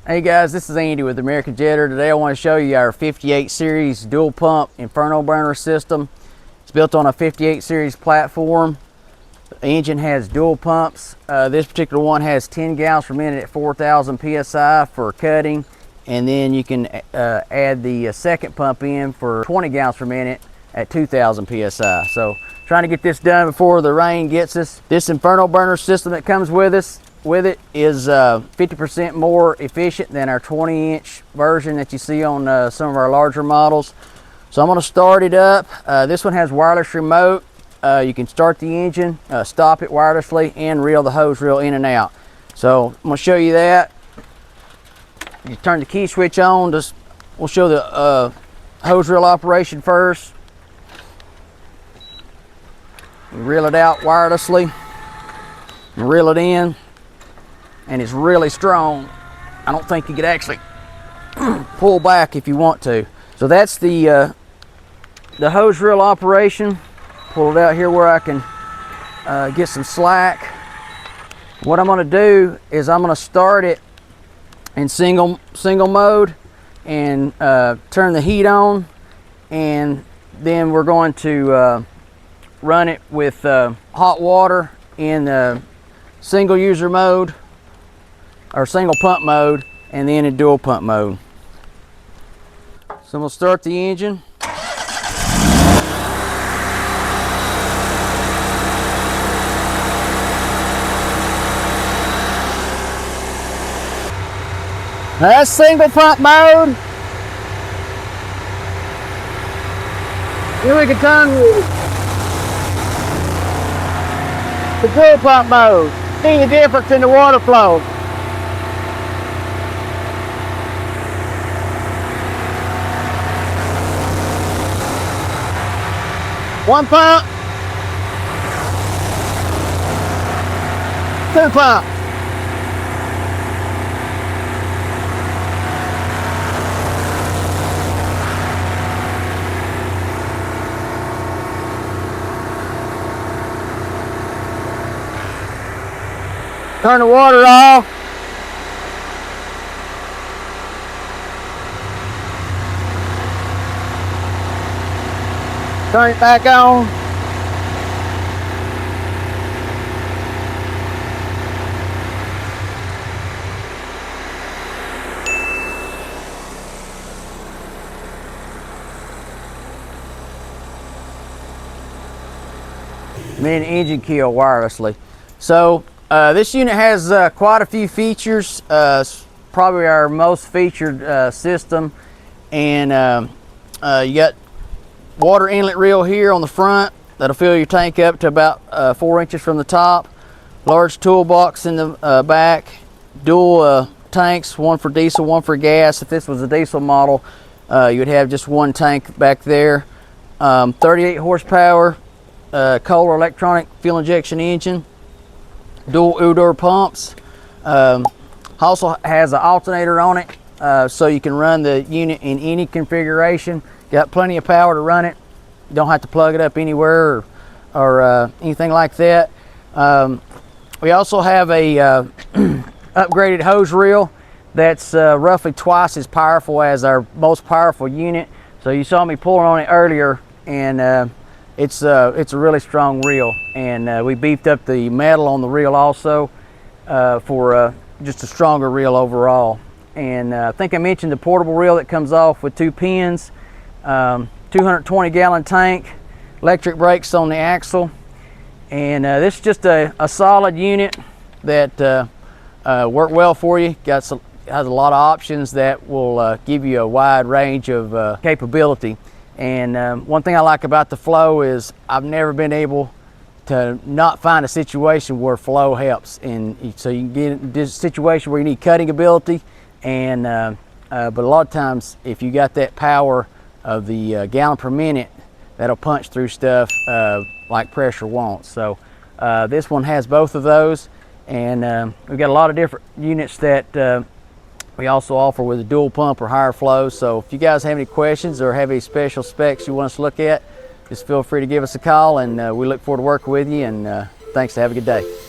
Hey guys, this is Andy with American Jetter. Today I want to show you our 58 series dual pump Inferno Burner system. It's built on a 58 series platform. The engine has dual pumps. This particular one has 10 gallons per minute at 4,000 PSI for cutting, and then you can add the second pump in for 20 gallons per minute at 2,000 PSI. So trying to get this done before the rain gets us. This Inferno Burner system that comes with it is 50% more efficient than our 20-inch version that you see on some of our larger models. So I'm going to start it up. This one has wireless remote. You can start the engine, stop it wirelessly, and reel the hose reel in and out. So I'm going to show you that. You turn the key switch on. We'll show the hose reel operation first. You reel it out wirelessly and reel it in. And it's really strong. I don't think you could actually pull back if you want to. So that's the hose reel operation. Pull it out here where I can get some slack. What I'm going to do is I'm going to start it in single mode and turn the heat on, and then we're going to run it with hot water in single user mode or single pump mode, and then in dual pump mode. So I'm going to start the engine. Now that's single pump mode. Then we can turn to dual pump mode. See the difference in the water flow. One pump, two pump. Turn the water off. Turn it back on. And then engine kill wirelessly. So this unit has quite a few features. It's probably our most featured system. And you got water inlet reel here on the front that'll fill your tank up to about 4 inches from the top. Large toolbox in the back. Dual tanks, one for diesel, one for gas. If this was a diesel model, you would have just one tank back there. 38 horsepower Kohler electronic fuel injection engine. Dual Udor pumps. Also has an alternator on it, so you can run the unit in any configuration. Got plenty of power to run it. You don't have to plug it up anywhere or anything like that. We also have a upgraded hose reel that's roughly twice as powerful as our most powerful unit. So you saw me pulling on it earlier, and it's a really strong reel. And we beefed up the metal on the reel also for just a stronger reel overall. And I think I mentioned the portable reel that comes off with 2 pins. 220 gallon tank, electric brakes on the axle, and this is just a solid unit that work well for you. Has a lot of options that will give you a wide range of capability. And one thing I like about the flow is I've never been able to not find a situation where flow helps. And so you can get in this situation where you need cutting ability, and but a lot of times if you got that power of the gallon per minute, that'll punch through stuff like pressure won't. So this one has both of those, and we've got a lot of different units that we also offer with a dual pump or higher flow. So if you guys have any questions or have any special specs you want us to look at, just feel free to give us a call, and we look forward to working with you, and thanks. Have a good day.